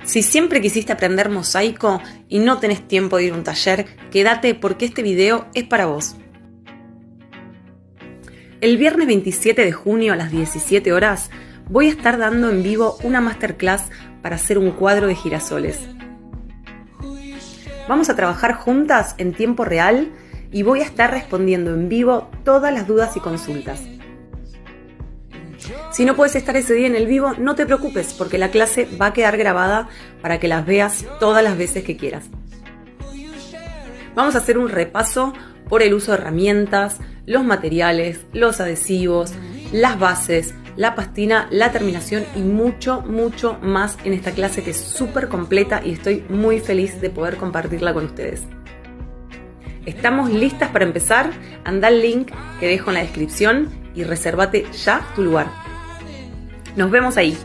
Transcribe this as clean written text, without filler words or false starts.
Si siempre quisiste aprender mosaico y no tenés tiempo de ir a un taller, quédate porque este video es para vos. El viernes 27 de junio a las 17 horas voy a estar dando en vivo una masterclass para hacer un cuadro de girasoles. Vamos a trabajar juntas en tiempo real y voy a estar respondiendo en vivo todas las dudas y consultas. Si no puedes estar ese día en el vivo, no te preocupes porque la clase va a quedar grabada para que las veas todas las veces que quieras. Vamos a hacer un repaso por el uso de herramientas, los materiales, los adhesivos, las bases, la pastina, la terminación y mucho más en esta clase que es súper completa y estoy muy feliz de poder compartirla con ustedes. ¿Estamos listas para empezar? Anda al link que dejo en la descripción y resérvate ya tu lugar. Nos vemos ahí.